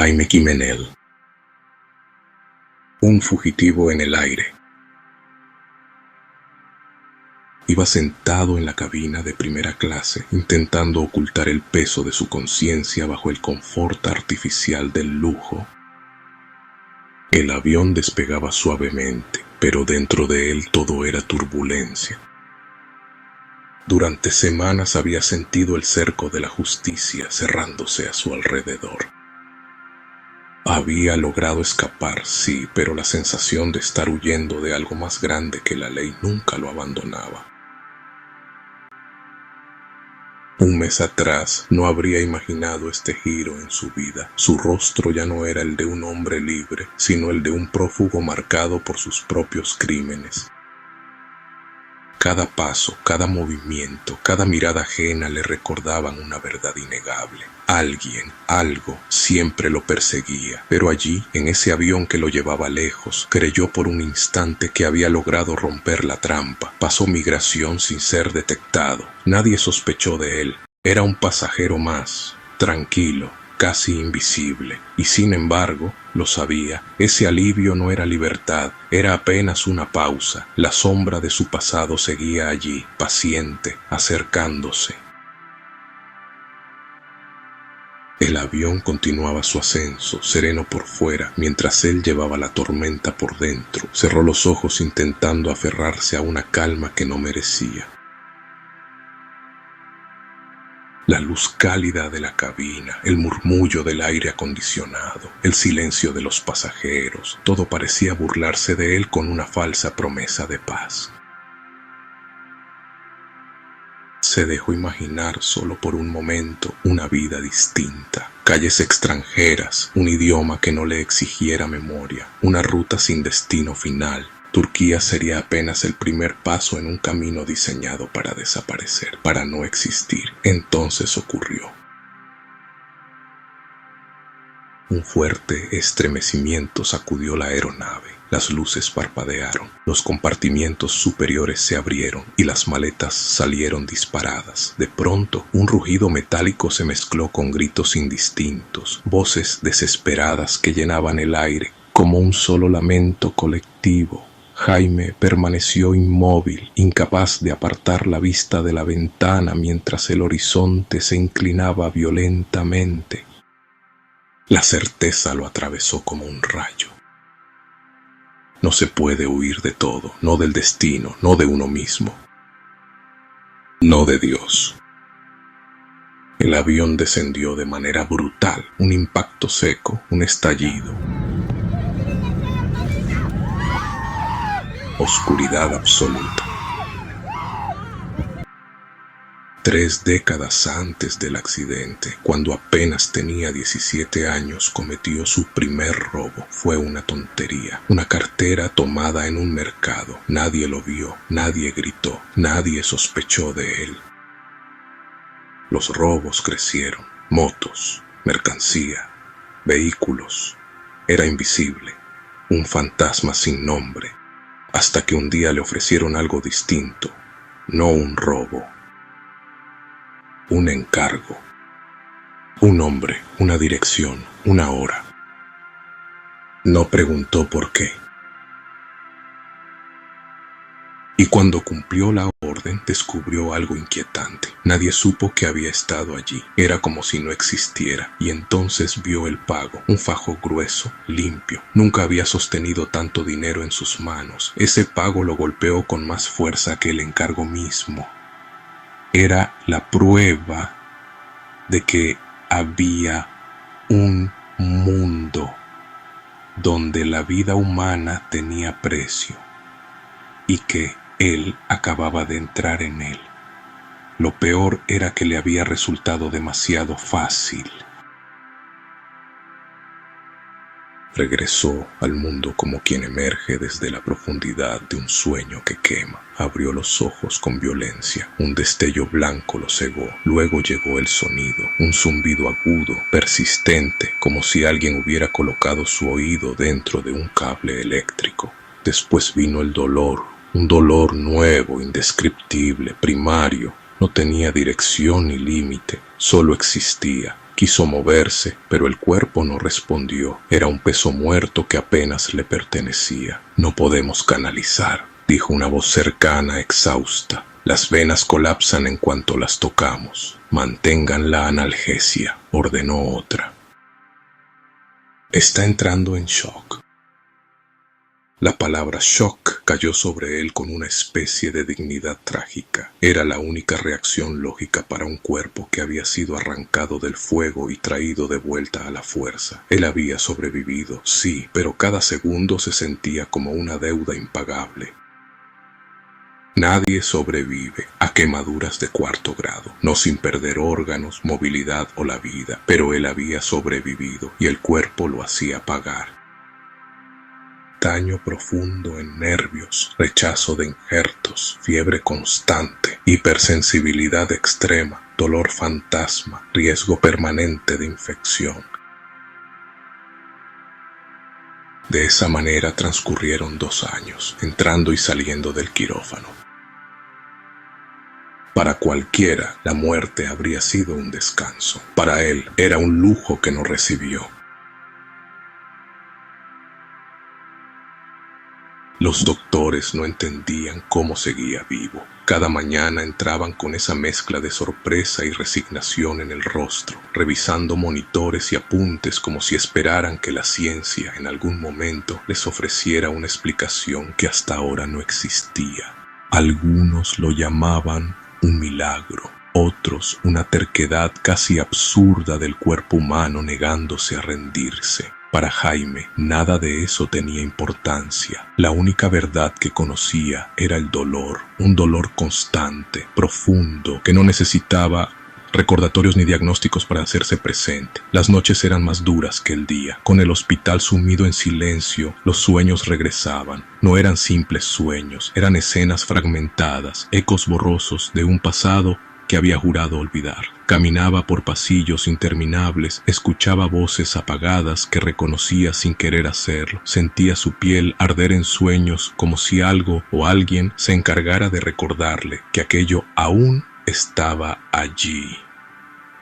Jaime Quimenel. Un fugitivo en el aire. Iba sentado en la cabina de primera clase, intentando ocultar el peso de su conciencia bajo el confort artificial del lujo. El avión despegaba suavemente, pero dentro de él todo era turbulencia. Durante semanas había sentido el cerco de la justicia cerrándose a su alrededor. Había logrado escapar, sí, pero la sensación de estar huyendo de algo más grande que la ley nunca lo abandonaba. Un mes atrás no habría imaginado este giro en su vida. Su rostro ya no era el de un hombre libre, sino el de un prófugo marcado por sus propios crímenes. Cada paso, cada movimiento, cada mirada ajena le recordaban una verdad innegable. Alguien, algo, siempre lo perseguía, pero allí, en ese avión que lo llevaba lejos, creyó por un instante que había logrado romper la trampa. Pasó migración sin ser detectado. Nadie sospechó de él. Era un pasajero más, tranquilo, casi invisible, y sin embargo, lo sabía, ese alivio no era libertad, era apenas una pausa. La sombra de su pasado seguía allí, paciente, acercándose. El avión continuaba su ascenso, sereno por fuera, mientras él llevaba la tormenta por dentro. Cerró los ojos intentando aferrarse a una calma que no merecía. La luz cálida de la cabina, el murmullo del aire acondicionado, el silencio de los pasajeros, todo parecía burlarse de él con una falsa promesa de paz. Se dejó imaginar solo por un momento una vida distinta, calles extranjeras, un idioma que no le exigiera memoria, una ruta sin destino final. Turquía sería apenas el primer paso en un camino diseñado para desaparecer, para no existir. Entonces ocurrió. Un fuerte estremecimiento sacudió la aeronave. Las luces parpadearon, los compartimientos superiores se abrieron y las maletas salieron disparadas. De pronto, un rugido metálico se mezcló con gritos indistintos, voces desesperadas que llenaban el aire como un solo lamento colectivo. Jaime permaneció inmóvil, incapaz de apartar la vista de la ventana mientras el horizonte se inclinaba violentamente. La certeza lo atravesó como un rayo. No se puede huir de todo, no del destino, no de uno mismo, no de Dios. El avión descendió de manera brutal, un impacto seco, un estallido. Oscuridad absoluta. 3 décadas antes del accidente, cuando apenas tenía 17 años, cometió su primer robo. Fue una tontería, una cartera tomada en un mercado. Nadie lo vio, nadie gritó, nadie sospechó de él. Los robos crecieron, motos, mercancía, vehículos. Era invisible, un fantasma sin nombre, hasta que un día le ofrecieron algo distinto, no un robo. Un encargo, un nombre, una dirección, una hora. No preguntó por qué. Y cuando cumplió la orden, descubrió algo inquietante. Nadie supo que había estado allí. Era como si no existiera. Y entonces vio el pago, un fajo grueso, limpio. Nunca había sostenido tanto dinero en sus manos. Ese pago lo golpeó con más fuerza que el encargo mismo. Era la prueba de que había un mundo donde la vida humana tenía precio y que él acababa de entrar en él. Lo peor era que le había resultado demasiado fácil. Regresó al mundo como quien emerge desde la profundidad de un sueño que quema. Abrió los ojos con violencia. Un destello blanco lo cegó. Luego llegó el sonido, un zumbido agudo, persistente, como si alguien hubiera colocado su oído dentro de un cable eléctrico. Después vino el dolor, un dolor nuevo, indescriptible, primario. No tenía dirección ni límite, solo existía. Quiso moverse, pero el cuerpo no respondió. Era un peso muerto que apenas le pertenecía. No podemos canalizar, dijo una voz cercana, exhausta. Las venas colapsan en cuanto las tocamos. Mantengan la analgesia, ordenó otra. Está entrando en shock. La palabra shock cayó sobre él con una especie de dignidad trágica. Era la única reacción lógica para un cuerpo que había sido arrancado del fuego y traído de vuelta a la fuerza. Él había sobrevivido, sí, pero cada segundo se sentía como una deuda impagable. Nadie sobrevive a quemaduras de 4º grado, no sin perder órganos, movilidad o la vida, pero él había sobrevivido y el cuerpo lo hacía pagar. Daño profundo en nervios, rechazo de injertos, fiebre constante, hipersensibilidad extrema, dolor fantasma, riesgo permanente de infección. De esa manera transcurrieron 2 años, entrando y saliendo del quirófano. Para cualquiera, la muerte habría sido un descanso. Para él, era un lujo que no recibió. Los doctores no entendían cómo seguía vivo. Cada mañana entraban con esa mezcla de sorpresa y resignación en el rostro, revisando monitores y apuntes como si esperaran que la ciencia en algún momento les ofreciera una explicación que hasta ahora no existía. Algunos lo llamaban un milagro, otros una terquedad casi absurda del cuerpo humano negándose a rendirse. Para Jaime, nada de eso tenía importancia. La única verdad que conocía era el dolor, un dolor constante, profundo, que no necesitaba recordatorios ni diagnósticos para hacerse presente. Las noches eran más duras que el día. Con el hospital sumido en silencio, los sueños regresaban. No eran simples sueños, eran escenas fragmentadas, ecos borrosos de un pasado que había jurado olvidar. Caminaba por pasillos interminables, escuchaba voces apagadas que reconocía sin querer hacerlo. Sentía su piel arder en sueños como si algo o alguien se encargara de recordarle que aquello aún estaba allí,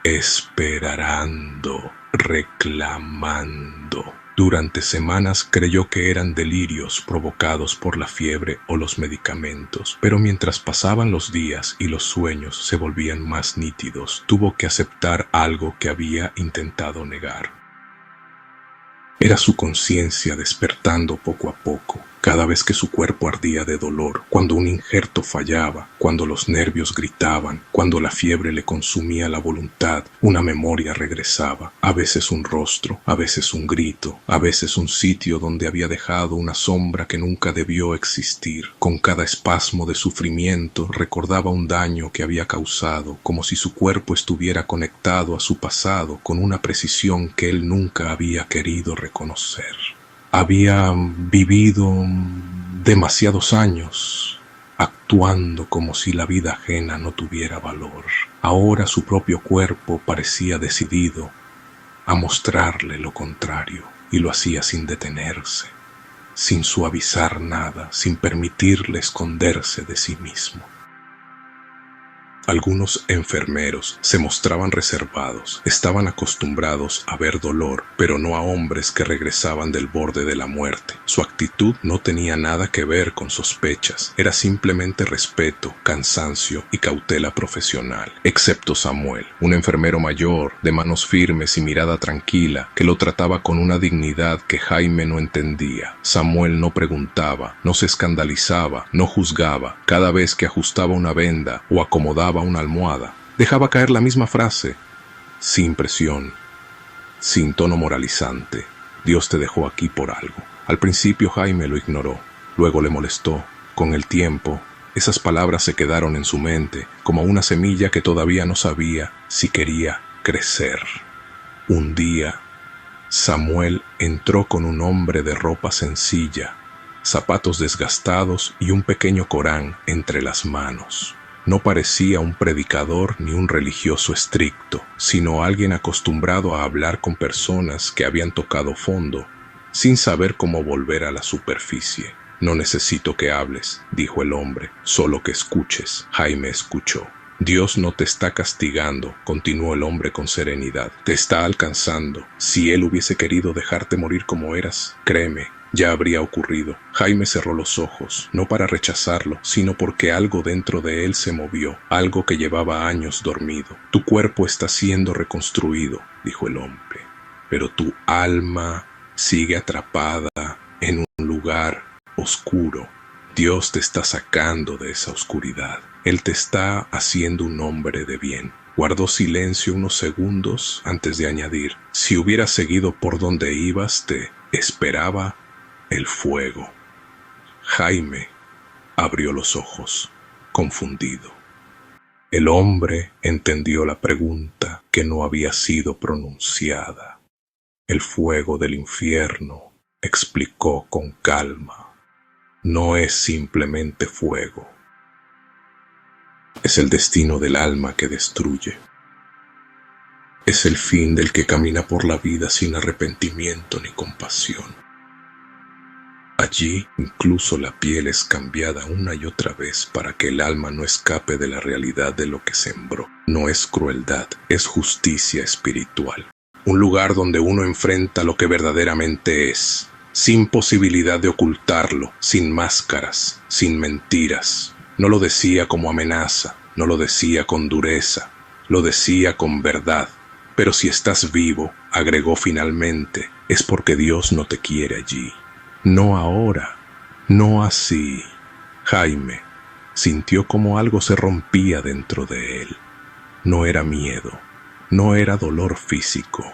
esperando, reclamando. Durante semanas creyó que eran delirios provocados por la fiebre o los medicamentos, pero mientras pasaban los días y los sueños se volvían más nítidos, tuvo que aceptar algo que había intentado negar. Era su conciencia despertando poco a poco, cada vez que su cuerpo ardía de dolor, cuando un injerto fallaba, cuando los nervios gritaban, cuando la fiebre le consumía la voluntad, una memoria regresaba, a veces un rostro, a veces un grito, a veces un sitio donde había dejado una sombra que nunca debió existir. Con cada espasmo de sufrimiento recordaba un daño que había causado, como si su cuerpo estuviera conectado a su pasado con una precisión que él nunca había querido reconocer. Había vivido demasiados años actuando como si la vida ajena no tuviera valor. Ahora su propio cuerpo parecía decidido a mostrarle lo contrario, y lo hacía sin detenerse, sin suavizar nada, sin permitirle esconderse de sí mismo. Algunos enfermeros se mostraban reservados, estaban acostumbrados a ver dolor, pero no a hombres que regresaban del borde de la muerte. Su actitud no tenía nada que ver con sospechas, era simplemente respeto, cansancio y cautela profesional, excepto Samuel, un enfermero mayor, de manos firmes y mirada tranquila, que lo trataba con una dignidad que Jaime no entendía. Samuel no preguntaba, no se escandalizaba, no juzgaba. Cada vez que ajustaba una venda o acomodaba una almohada, dejaba caer la misma frase, sin presión, sin tono moralizante: Dios te dejó aquí por algo. Al principio Jaime lo ignoró, luego le molestó. Con el tiempo, esas palabras se quedaron en su mente como una semilla que todavía no sabía si quería crecer. Un día, Samuel entró con un hombre de ropa sencilla, zapatos desgastados y un pequeño Corán entre las manos. No parecía un predicador ni un religioso estricto, sino alguien acostumbrado a hablar con personas que habían tocado fondo, sin saber cómo volver a la superficie. No necesito que hables, dijo el hombre, solo que escuches. Jaime escuchó. Dios no te está castigando, continuó el hombre con serenidad. Te está alcanzando. Si Él hubiese querido dejarte morir como eras, créeme, ya habría ocurrido. Jaime cerró los ojos, no para rechazarlo, sino porque algo dentro de él se movió, algo que llevaba años dormido. Tu cuerpo está siendo reconstruido, dijo el hombre, pero tu alma sigue atrapada en un lugar oscuro. Dios te está sacando de esa oscuridad. Él te está haciendo un hombre de bien. Guardó silencio unos segundos antes de añadir: si hubieras seguido por donde ibas, te esperaba el fuego. Jaime abrió los ojos, confundido. El hombre entendió la pregunta que no había sido pronunciada. El fuego del infierno, explicó con calma, no es simplemente fuego. Es el destino del alma que destruye. Es el fin del que camina por la vida sin arrepentimiento ni compasión. Allí incluso la piel es cambiada una y otra vez para que el alma no escape de la realidad de lo que sembró. No es crueldad, es justicia espiritual. Un lugar donde uno enfrenta lo que verdaderamente es, sin posibilidad de ocultarlo, sin máscaras, sin mentiras. No lo decía como amenaza, no lo decía con dureza, lo decía con verdad. Pero si estás vivo, agregó finalmente, es porque Dios no te quiere allí. No ahora, no así. Jaime sintió como algo se rompía dentro de él. No era miedo, no era dolor físico,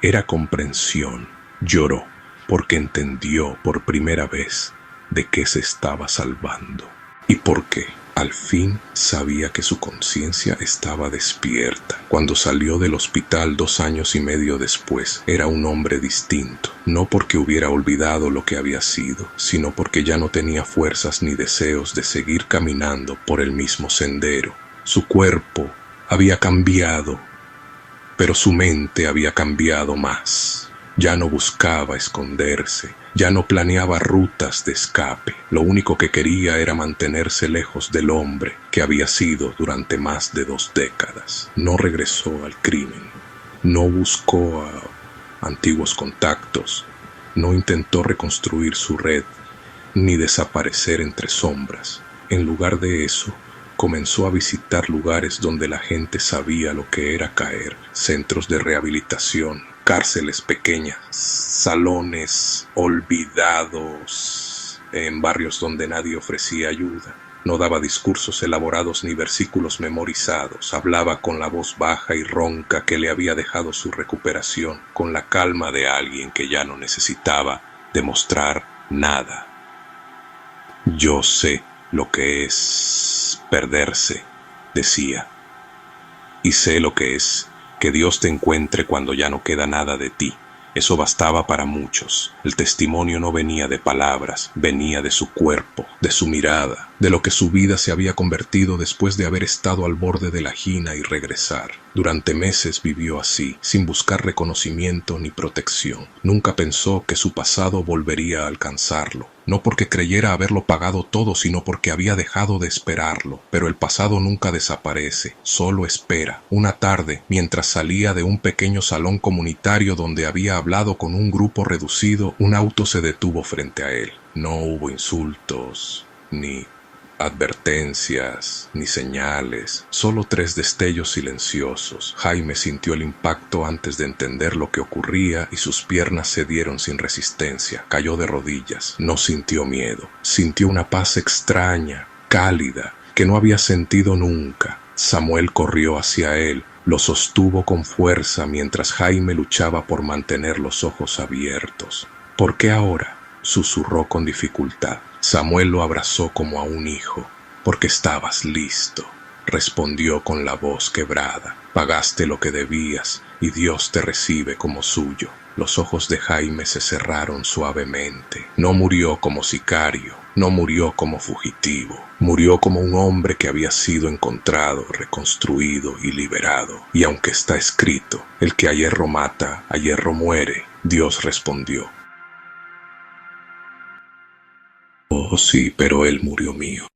era comprensión. Lloró porque entendió por primera vez de qué se estaba salvando y por qué. Al fin sabía que su conciencia estaba despierta. Cuando salió del hospital 2 años y medio después, era un hombre distinto. No porque hubiera olvidado lo que había sido, sino porque ya no tenía fuerzas ni deseos de seguir caminando por el mismo sendero. Su cuerpo había cambiado, pero su mente había cambiado más. Ya no buscaba esconderse, ya no planeaba rutas de escape. Lo único que quería era mantenerse lejos del hombre que había sido durante más de 2 décadas. No regresó al crimen, no buscó a antiguos contactos, no intentó reconstruir su red, ni desaparecer entre sombras. En lugar de eso, comenzó a visitar lugares donde la gente sabía lo que era caer, centros de rehabilitación, cárceles pequeñas, salones olvidados, en barrios donde nadie ofrecía ayuda. No daba discursos elaborados ni versículos memorizados, hablaba con la voz baja y ronca que le había dejado su recuperación, con la calma de alguien que ya no necesitaba demostrar nada. Yo sé lo que es perderse, decía, y sé lo que es que Dios te encuentre cuando ya no queda nada de ti. Eso bastaba para muchos. El testimonio no venía de palabras, venía de su cuerpo, de su mirada, de lo que su vida se había convertido después de haber estado al borde de la jina y regresar. Durante meses vivió así, sin buscar reconocimiento ni protección. Nunca pensó que su pasado volvería a alcanzarlo. No porque creyera haberlo pagado todo, sino porque había dejado de esperarlo. Pero el pasado nunca desaparece, solo espera. Una tarde, mientras salía de un pequeño salón comunitario donde había hablado con un grupo reducido, un auto se detuvo frente a él. No hubo insultos, ni advertencias, ni señales, solo 3 destellos silenciosos. Jaime sintió el impacto antes de entender lo que ocurría y sus piernas cedieron sin resistencia. Cayó de rodillas. No sintió miedo. Sintió una paz extraña, cálida, que no había sentido nunca. Samuel corrió hacia él, lo sostuvo con fuerza mientras Jaime luchaba por mantener los ojos abiertos. ¿Por qué ahora?, susurró con dificultad. Samuel lo abrazó como a un hijo. Porque estabas listo, respondió con la voz quebrada. Pagaste lo que debías y Dios te recibe como suyo. Los ojos de Jaime se cerraron suavemente. No murió como sicario, no murió como fugitivo. Murió como un hombre que había sido encontrado, reconstruido y liberado. Y aunque está escrito, el que a hierro mata, a hierro muere, Dios respondió: oh sí, pero él murió mío.